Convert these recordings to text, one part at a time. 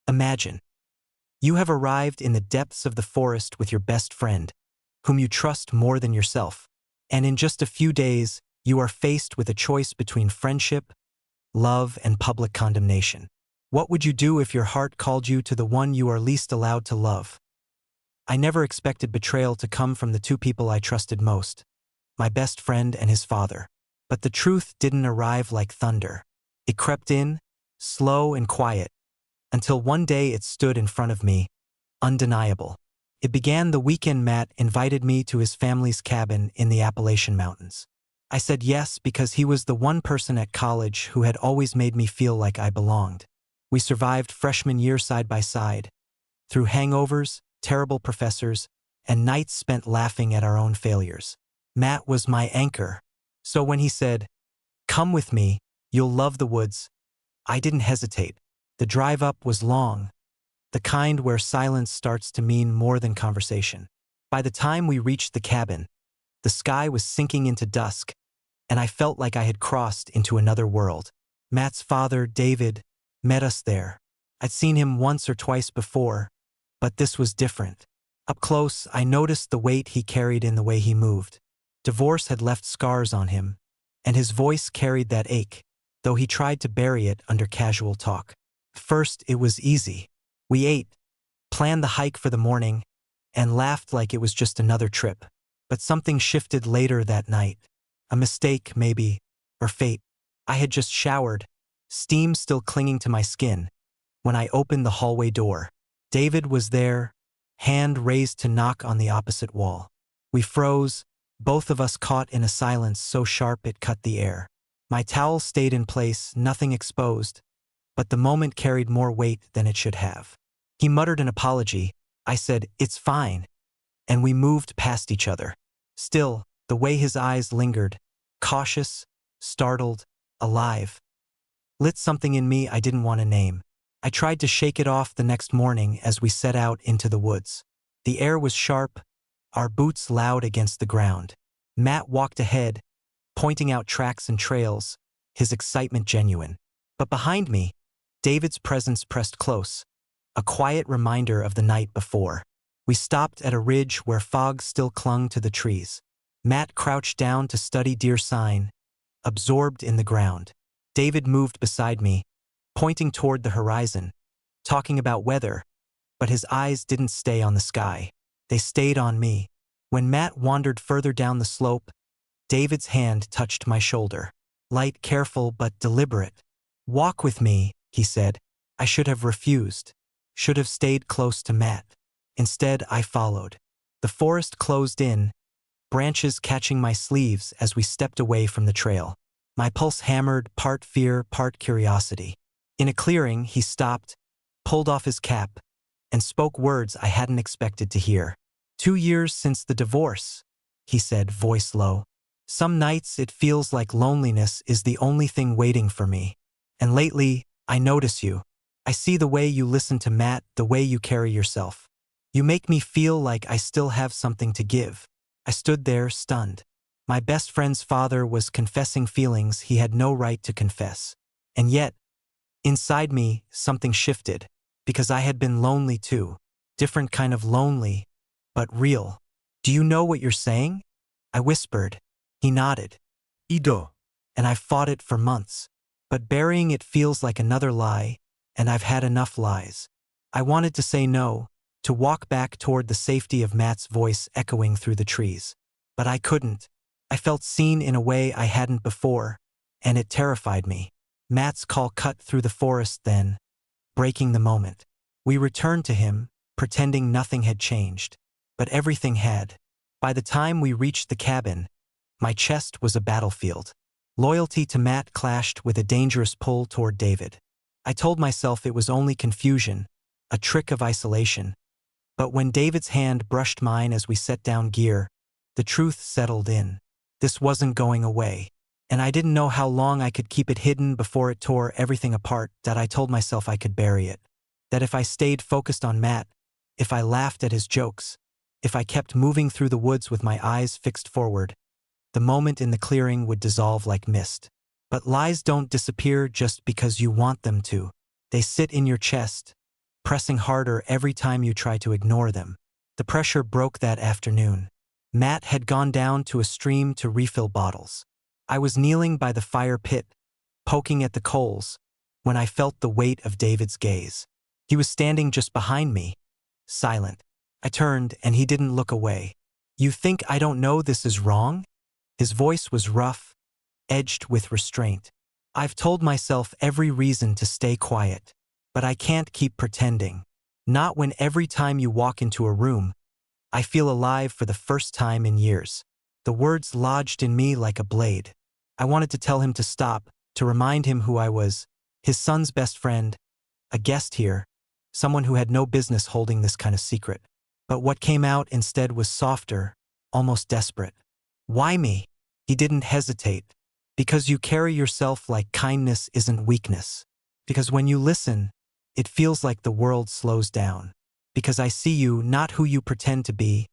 Imagine, you have arrived in the depths of the forest with your best friend, whom you trust more than yourself, and in just a few days, you are faced with a choice between friendship, love, and public condemnation. What would you do if your heart called you to the one you are least allowed to love? I never expected betrayal to come from the two people I trusted most, my best friend and his father. But the truth didn't arrive like thunder. It crept in, slow and quiet, until one day it stood in front of me, undeniable. It began the weekend Matt invited me to his family's cabin in the Appalachian Mountains. I said yes because he was the one person at college who had always made me feel like I belonged. We survived freshman year side by side, through hangovers, terrible professors, and nights spent laughing at our own failures. Matt was my anchor. So when he said, "Come with me, you'll love the woods," I didn't hesitate. The drive up was long, the kind where silence starts to mean more than conversation. By the time we reached the cabin, the sky was sinking into dusk, and I felt like I had crossed into another world. Matt's father, David, met us there. I'd seen him once or twice before, but this was different. Up close, I noticed the weight he carried in the way he moved. Divorce had left scars on him, and his voice carried that ache, though he tried to bury it under casual talk. First, it was easy. We ate, planned the hike for the morning, and laughed like it was just another trip. But something shifted later that night. A mistake, maybe, or fate. I had just showered, steam still clinging to my skin, when I opened the hallway door. David was there, hand raised to knock on the opposite wall. We froze, both of us caught in a silence so sharp it cut the air. My towel stayed in place, nothing exposed, but the moment carried more weight than it should have. He muttered an apology. I said, "It's fine," and we moved past each other. Still, the way his eyes lingered, cautious, startled, alive, lit something in me I didn't want to name. I tried to shake it off the next morning as we set out into the woods. The air was sharp, our boots loud against the ground. Matt walked ahead, pointing out tracks and trails, his excitement genuine. But behind me, David's presence pressed close, a quiet reminder of the night before. We stopped at a ridge where fog still clung to the trees. Matt crouched down to study deer sign, absorbed in the ground. David moved beside me, pointing toward the horizon, talking about weather, but his eyes didn't stay on the sky. They stayed on me. When Matt wandered further down the slope, David's hand touched my shoulder. Light, careful, but deliberate. "Walk with me," he said. I should have refused, should have stayed close to Matt. Instead, I followed. The forest closed in, branches catching my sleeves as we stepped away from the trail. My pulse hammered, part fear, part curiosity. In a clearing, he stopped, pulled off his cap, and spoke words I hadn't expected to hear. 2 years since the divorce," he said, voice low. "Some nights it feels like loneliness is the only thing waiting for me. And lately, I notice you. I see the way you listen to Matt, the way you carry yourself. You make me feel like I still have something to give." I stood there, stunned. My best friend's father was confessing feelings he had no right to confess. And yet, inside me, something shifted, because I had been lonely too. Different kind of lonely, but real. "Do you know what you're saying?" I whispered. He nodded. "Ido." And I've fought it for months. But burying it feels like another lie, and I've had enough lies. I wanted to say no, to walk back toward the safety of Matt's voice echoing through the trees. But I couldn't. I felt seen in a way I hadn't before, and it terrified me. Matt's call cut through the forest then, breaking the moment. We returned to him, pretending nothing had changed. But everything had. By the time we reached the cabin, my chest was a battlefield. Loyalty to Matt clashed with a dangerous pull toward David. I told myself it was only confusion, a trick of isolation. But when David's hand brushed mine as we set down gear, the truth settled in. This wasn't going away. And I didn't know how long I could keep it hidden before it tore everything apart. That I told myself I could bury it. That if I stayed focused on Matt, if I laughed at his jokes, if I kept moving through the woods with my eyes fixed forward, the moment in the clearing would dissolve like mist. But lies don't disappear just because you want them to. They sit in your chest, pressing harder every time you try to ignore them. The pressure broke that afternoon. Matt had gone down to a stream to refill bottles. I was kneeling by the fire pit, poking at the coals, when I felt the weight of David's gaze. He was standing just behind me, silent. I turned and he didn't look away. "You think I don't know this is wrong?" His voice was rough, edged with restraint. "I've told myself every reason to stay quiet, but I can't keep pretending. Not when every time you walk into a room, I feel alive for the first time in years." The words lodged in me like a blade. I wanted to tell him to stop, to remind him who I was, his son's best friend, a guest here, someone who had no business holding this kind of secret. But what came out instead was softer, almost desperate. "Why me?" He didn't hesitate. "Because you carry yourself like kindness isn't weakness. Because when you listen, it feels like the world slows down. Because I see you not who you pretend to be,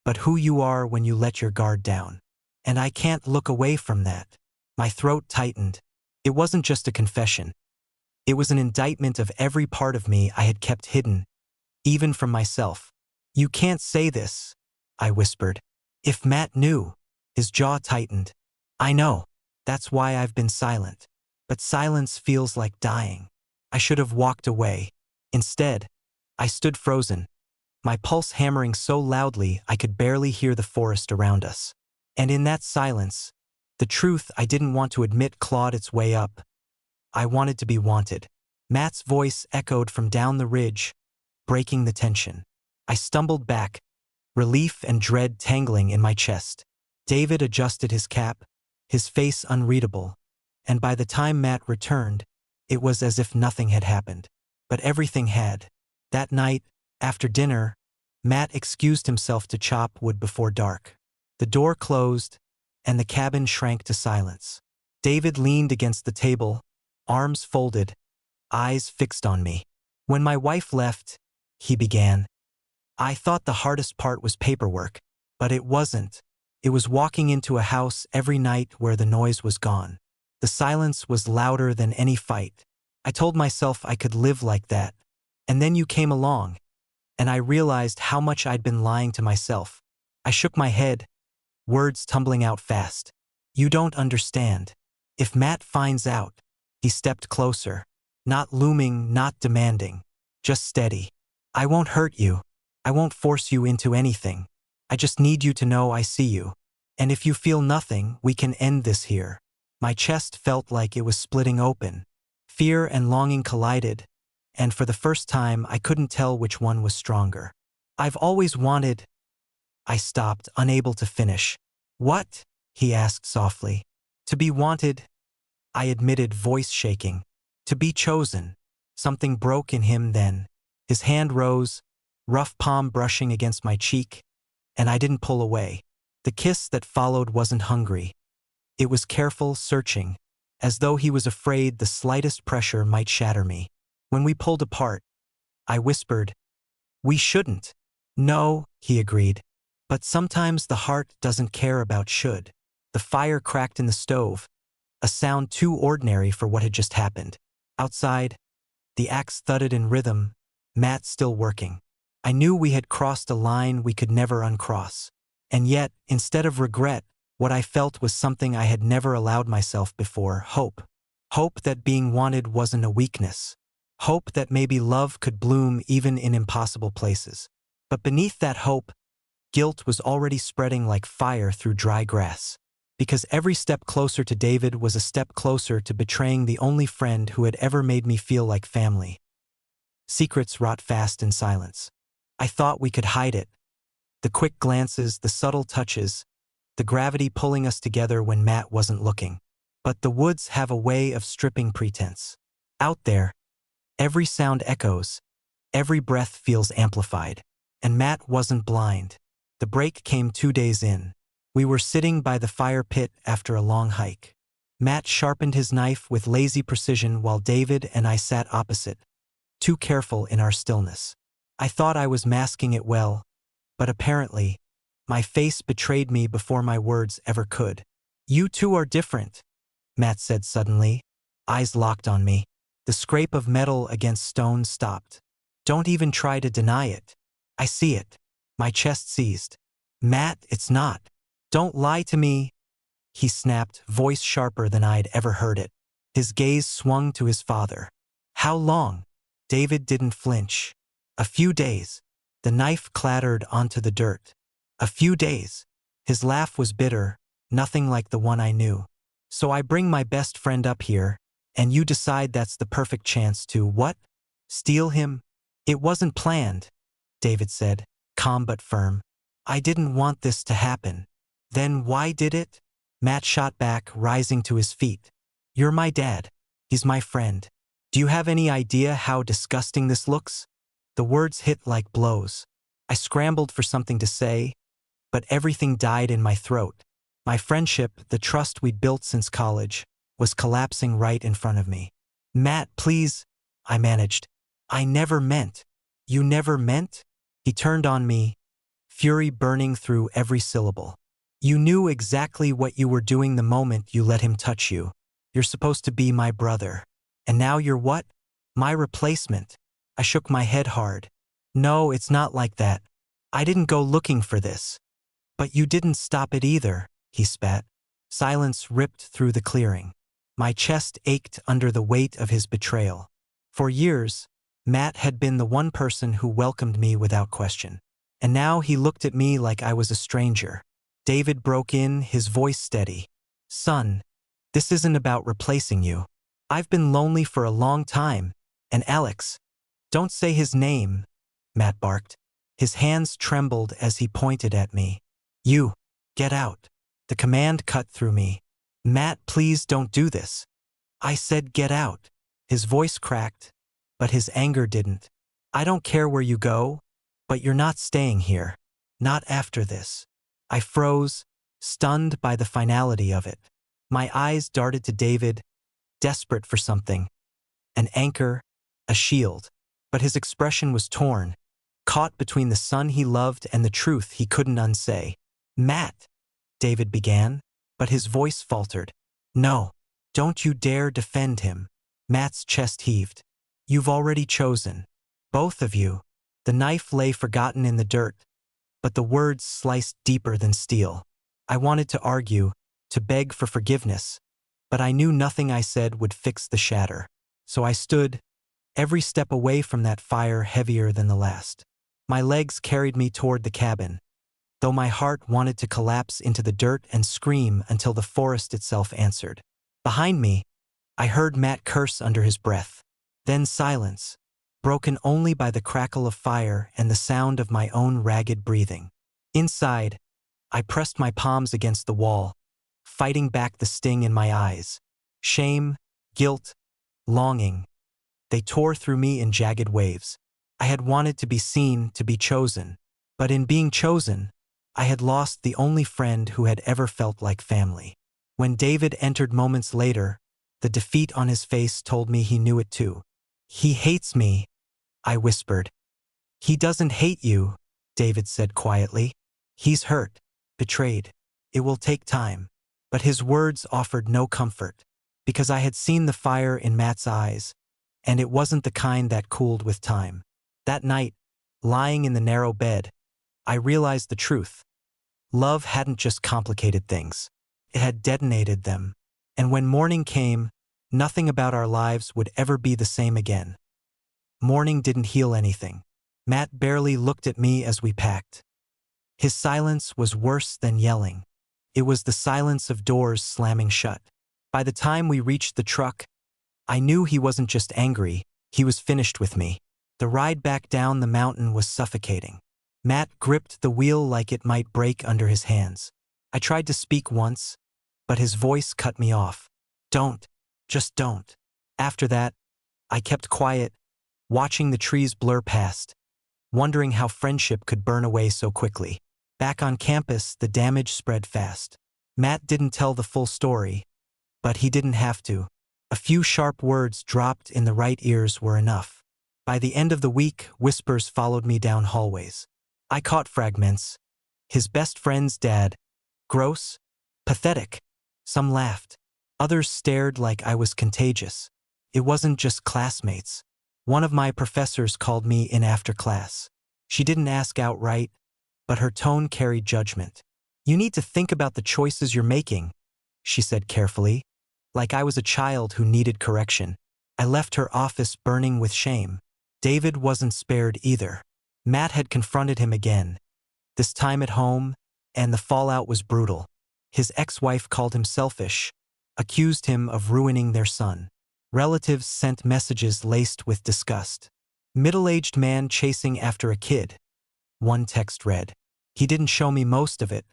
but who you are when you let your guard down. And I can't look away from that." My throat tightened. It wasn't just a confession. It was an indictment of every part of me I had kept hidden, even from myself. "You can't say this," I whispered. "If Matt knew." His jaw tightened. "I know. That's why I've been silent. But silence feels like dying." I should have walked away. Instead, I stood frozen, my pulse hammering so loudly I could barely hear the forest around us. And in that silence, the truth I didn't want to admit clawed its way up. I wanted to be wanted. Matt's voice echoed from down the ridge, breaking the tension. I stumbled back, relief and dread tangling in my chest. David adjusted his cap, his face unreadable, and by the time Matt returned, it was as if nothing had happened. But everything had. That night, after dinner, Matt excused himself to chop wood before dark. The door closed, and the cabin shrank to silence. David leaned against the table, arms folded, eyes fixed on me. "When my wife left," he began, "I thought the hardest part was paperwork. But it wasn't. It was walking into a house every night where the noise was gone. The silence was louder than any fight. I told myself I could live like that. And then you came along, and I realized how much I'd been lying to myself." I shook my head, words tumbling out fast. "You don't understand. If Matt finds out." He stepped closer, not looming, not demanding, just steady. "I won't hurt you. I won't force you into anything. I just need you to know I see you. And if you feel nothing, we can end this here." My chest felt like it was splitting open. Fear and longing collided, and for the first time I couldn't tell which one was stronger. "I've always wanted—" I stopped, unable to finish. "What?" he asked softly. "To be wanted," I admitted, voice shaking. "To be chosen." Something broke in him then. His hand rose, rough palm brushing against my cheek, and I didn't pull away. The kiss that followed wasn't hungry. It was careful, searching, as though he was afraid the slightest pressure might shatter me. When we pulled apart, I whispered, "We shouldn't." "No," he agreed. "But sometimes the heart doesn't care about should." The fire cracked in the stove, a sound too ordinary for what had just happened. Outside, the axe thudded in rhythm, Matt still working. I knew we had crossed a line we could never uncross. And yet, instead of regret, what I felt was something I had never allowed myself before: hope. Hope that being wanted wasn't a weakness. Hope that maybe love could bloom even in impossible places. But beneath that hope, guilt was already spreading like fire through dry grass. Because every step closer to David was a step closer to betraying the only friend who had ever made me feel like family. Secrets rot fast in silence. I thought we could hide it. The quick glances, the subtle touches, the gravity pulling us together when Matt wasn't looking. But the woods have a way of stripping pretense. Out there, every sound echoes, every breath feels amplified. And Matt wasn't blind. The break came 2 days in. We were sitting by the fire pit after a long hike. Matt sharpened his knife with lazy precision while David and I sat opposite, too careful in our stillness. I thought I was masking it well, but apparently, my face betrayed me before my words ever could. "You two are different," Matt said suddenly, eyes locked on me. The scrape of metal against stone stopped. Don't even try to deny it. I see it. My chest seized. Matt, it's not. Don't lie to me, he snapped, voice sharper than I'd ever heard it. His gaze swung to his father. How long? David didn't flinch. A few days. The knife clattered onto the dirt. A few days. His laugh was bitter, nothing like the one I knew. So I bring my best friend up here, and you decide that's the perfect chance to, what? Steal him? It wasn't planned, David said, calm but firm. I didn't want this to happen. Then why did it? Matt shot back, rising to his feet. You're my dad. He's my friend. Do you have any idea how disgusting this looks? The words hit like blows. I scrambled for something to say, but everything died in my throat. My friendship, the trust we'd built since college, was collapsing right in front of me. Matt, please, I managed. I never meant. You never meant? He turned on me, fury burning through every syllable. You knew exactly what you were doing the moment you let him touch you. You're supposed to be my brother. And now you're what? My replacement. I shook my head hard. No, it's not like that. I didn't go looking for this. But you didn't stop it either, he spat. Silence ripped through the clearing. My chest ached under the weight of his betrayal. For years, Matt had been the one person who welcomed me without question. And now he looked at me like I was a stranger. David broke in, his voice steady. Son, this isn't about replacing you. I've been lonely for a long time, and Alex. Don't say his name, Matt barked. His hands trembled as he pointed at me. You, get out. The command cut through me. Matt, please don't do this. I said get out. His voice cracked, but his anger didn't. I don't care where you go, but you're not staying here. Not after this. I froze, stunned by the finality of it. My eyes darted to David, desperate for something. An anchor, a shield. But his expression was torn, caught between the son he loved and the truth he couldn't unsay. Matt, David began, but his voice faltered. No, don't you dare defend him. Matt's chest heaved. You've already chosen. Both of you. The knife lay forgotten in the dirt, but the words sliced deeper than steel. I wanted to argue, to beg for forgiveness, but I knew nothing I said would fix the shatter. So I stood, every step away from that fire heavier than the last. My legs carried me toward the cabin, though my heart wanted to collapse into the dirt and scream until the forest itself answered. Behind me, I heard Matt curse under his breath. Then silence, broken only by the crackle of fire and the sound of my own ragged breathing. Inside, I pressed my palms against the wall, fighting back the sting in my eyes. Shame, guilt, longing. They tore through me in jagged waves. I had wanted to be seen, to be chosen. But in being chosen, I had lost the only friend who had ever felt like family. When David entered moments later, the defeat on his face told me he knew it too. He hates me, I whispered. He doesn't hate you, David said quietly. He's hurt, betrayed. It will take time. But his words offered no comfort, because I had seen the fire in Matt's eyes, and it wasn't the kind that cooled with time. That night, lying in the narrow bed, I realized the truth. Love hadn't just complicated things. It had detonated them. And when morning came, nothing about our lives would ever be the same again. Morning didn't heal anything. Matt barely looked at me as we packed. His silence was worse than yelling. It was the silence of doors slamming shut. By the time we reached the truck, I knew he wasn't just angry, he was finished with me. The ride back down the mountain was suffocating. Matt gripped the wheel like it might break under his hands. I tried to speak once, but his voice cut me off. Don't. Just don't. After that, I kept quiet, watching the trees blur past, wondering how friendship could burn away so quickly. Back on campus, the damage spread fast. Matt didn't tell the full story, but he didn't have to. A few sharp words dropped in the right ears were enough. By the end of the week, whispers followed me down hallways. I caught fragments. His best friend's dad. Gross. Pathetic. Some laughed. Others stared like I was contagious. It wasn't just classmates. One of my professors called me in after class. She didn't ask outright, but her tone carried judgment. You need to think about the choices you're making, she said carefully, like I was a child who needed correction. I left her office burning with shame. David wasn't spared either. Matt had confronted him again, this time at home, and the fallout was brutal. His ex-wife called him selfish, accused him of ruining their son. Relatives sent messages laced with disgust. Middle-aged man chasing after a kid. One text read. He didn't show me most of it,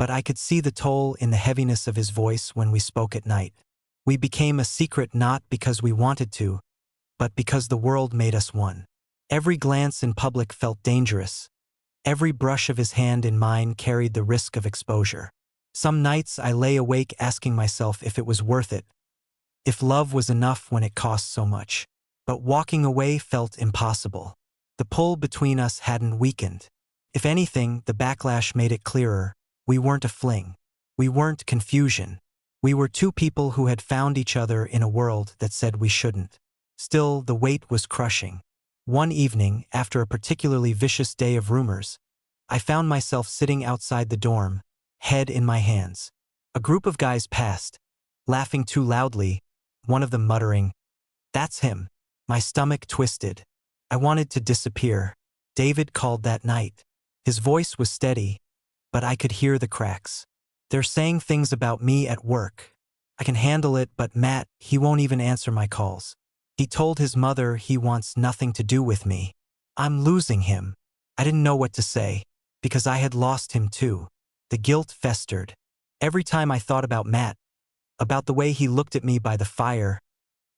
but I could see the toll in the heaviness of his voice when we spoke at night. We became a secret not because we wanted to, but because the world made us one. Every glance in public felt dangerous. Every brush of his hand in mine carried the risk of exposure. Some nights I lay awake asking myself if it was worth it, if love was enough when it cost so much. But walking away felt impossible. The pull between us hadn't weakened. If anything, the backlash made it clearer. We weren't a fling. We weren't confusion. We were two people who had found each other in a world that said we shouldn't. Still, the weight was crushing. One evening, after a particularly vicious day of rumors, I found myself sitting outside the dorm, head in my hands. A group of guys passed, laughing too loudly, one of them muttering, "That's him." My stomach twisted. I wanted to disappear. David called that night. His voice was steady, but I could hear the cracks. They're saying things about me at work. I can handle it, but Matt, he won't even answer my calls. He told his mother he wants nothing to do with me. I'm losing him. I didn't know what to say, because I had lost him too. The guilt festered. Every time I thought about Matt, about the way he looked at me by the fire,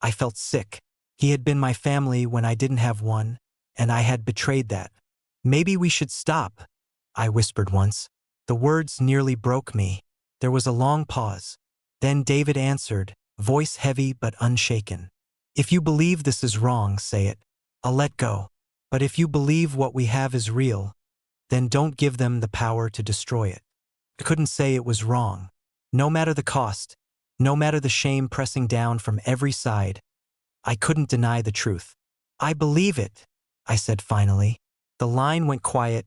I felt sick. He had been my family when I didn't have one, and I had betrayed that. Maybe we should stop, I whispered once. The words nearly broke me. There was a long pause. Then David answered, voice heavy but unshaken. If you believe this is wrong, say it. I'll let go. But if you believe what we have is real, then don't give them the power to destroy it. I couldn't say it was wrong. No matter the cost, no matter the shame pressing down from every side, I couldn't deny the truth. I believe it, I said finally. The line went quiet,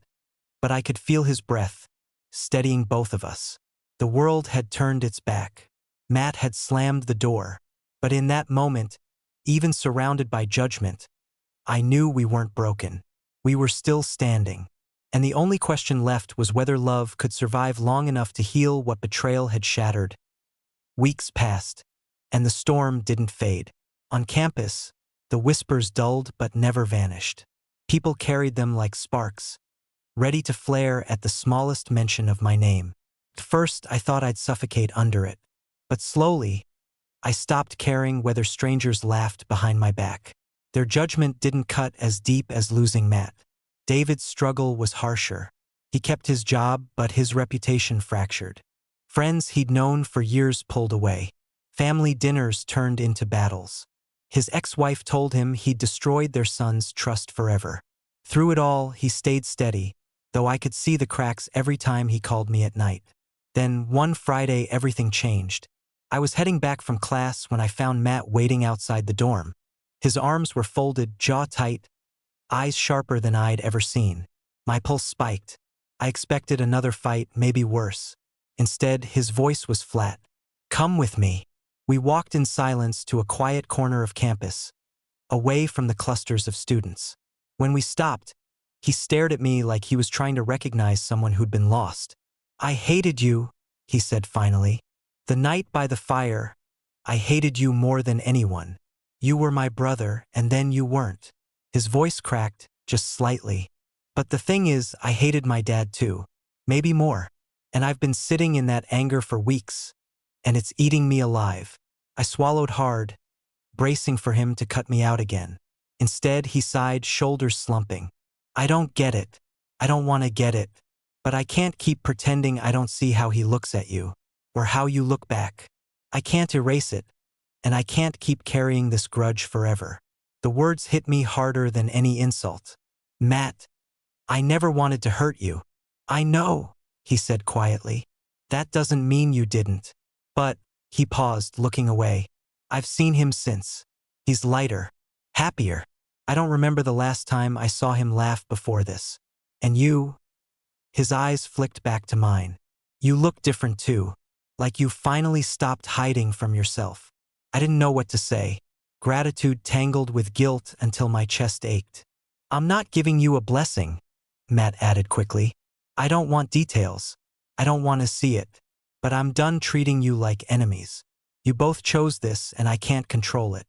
but I could feel his breath, steadying both of us. The world had turned its back. Matt had slammed the door. But in that moment, even surrounded by judgment, I knew we weren't broken. We were still standing. And the only question left was whether love could survive long enough to heal what betrayal had shattered. Weeks passed, and the storm didn't fade. On campus, the whispers dulled but never vanished. People carried them like sparks, ready to flare at the smallest mention of my name. At first, I thought I'd suffocate under it. But slowly, I stopped caring whether strangers laughed behind my back. Their judgment didn't cut as deep as losing Matt. David's struggle was harsher. He kept his job, but his reputation fractured. Friends he'd known for years pulled away. Family dinners turned into battles. His ex-wife told him he'd destroyed their son's trust forever. Through it all, he stayed steady, though I could see the cracks every time he called me at night. Then, one Friday, everything changed. I was heading back from class when I found Matt waiting outside the dorm. His arms were folded, jaw tight, eyes sharper than I'd ever seen. My pulse spiked. I expected another fight, maybe worse. Instead, his voice was flat. "Come with me." We walked in silence to a quiet corner of campus, away from the clusters of students. When we stopped, he stared at me like he was trying to recognize someone who'd been lost. "I hated you," he said finally. "The night by the fire, I hated you more than anyone. You were my brother, and then you weren't." His voice cracked, just slightly. "But the thing is, I hated my dad too. Maybe more. And I've been sitting in that anger for weeks, and it's eating me alive." I swallowed hard, bracing for him to cut me out again. Instead, he sighed, shoulders slumping. "I don't get it. I don't want to get it. But I can't keep pretending I don't see how he looks at you, or how you look back. I can't erase it, and I can't keep carrying this grudge forever." The words hit me harder than any insult. "Matt, I never wanted to hurt you." "I know," he said quietly. "That doesn't mean you didn't. But," he paused, looking away, "I've seen him since. He's lighter, happier. I don't remember the last time I saw him laugh before this. And you? His eyes flicked back to mine. You look different too. Like you finally stopped hiding from yourself. I didn't know what to say. Gratitude tangled with guilt until my chest ached. I'm not giving you a blessing, Matt added quickly. I don't want details. I don't want to see it. But I'm done treating you like enemies. You both chose this and I can't control it.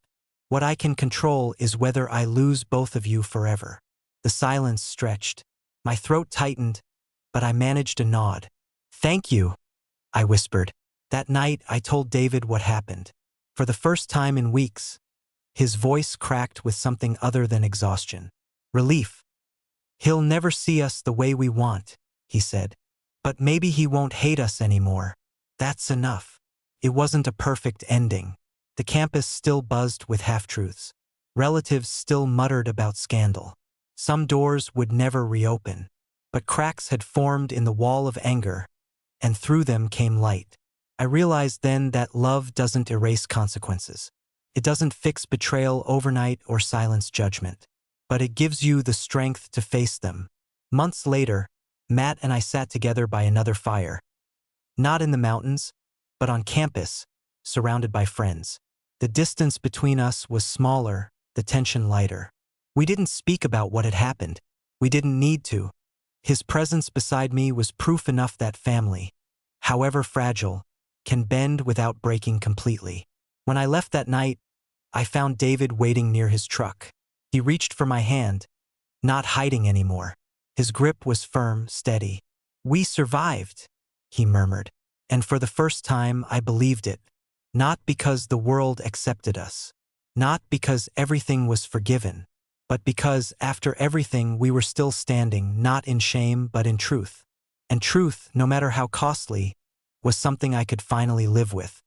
What I can control is whether I lose both of you forever. The silence stretched. My throat tightened, but I managed a nod. Thank you, I whispered. That night I told David what happened. For the first time in weeks, his voice cracked with something other than exhaustion. Relief. He'll never see us the way we want, he said. But maybe he won't hate us anymore. That's enough. It wasn't a perfect ending. The campus still buzzed with half-truths. Relatives still muttered about scandal. Some doors would never reopen. But cracks had formed in the wall of anger, and through them came light. I realized then that love doesn't erase consequences. It doesn't fix betrayal overnight or silence judgment. But it gives you the strength to face them. Months later, Matt and I sat together by another fire. Not in the mountains, but on campus, surrounded by friends. The distance between us was smaller, the tension lighter. We didn't speak about what had happened. We didn't need to. His presence beside me was proof enough that family, however fragile, can bend without breaking completely. When I left that night, I found David waiting near his truck. He reached for my hand, not hiding anymore. His grip was firm, steady. We survived, he murmured. And for the first time, I believed it. Not because the world accepted us. Not because everything was forgiven. But because, after everything, we were still standing, not in shame, but in truth. And truth, no matter how costly, was something I could finally live with.